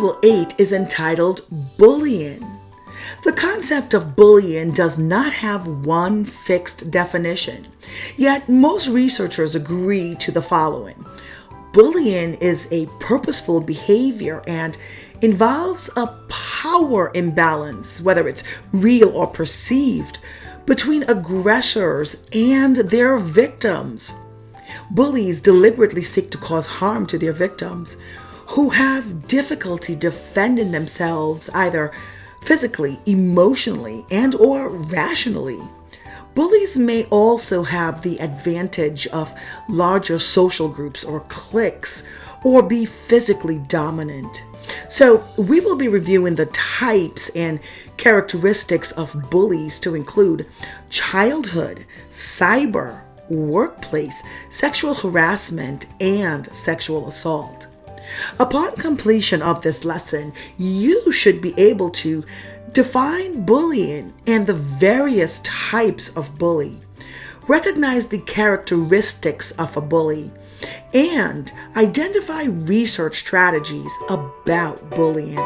Module 8 is entitled Bullying. The concept of bullying does not have one fixed definition, yet most researchers agree to the following. Bullying is a purposeful behavior and involves a power imbalance, whether it's real or perceived, between aggressors and their victims. Bullies deliberately seek to cause harm to their victims, who have difficulty defending themselves either physically, emotionally, and/or rationally. Bullies may also have the advantage of larger social groups or cliques, or be physically dominant. So we will be reviewing the types and characteristics of bullies to include childhood, cyber, workplace, sexual harassment, and sexual assault. Upon completion of this lesson, you should be able to define bullying and the various types of bully, recognize the characteristics of a bully, and identify research strategies about bullying.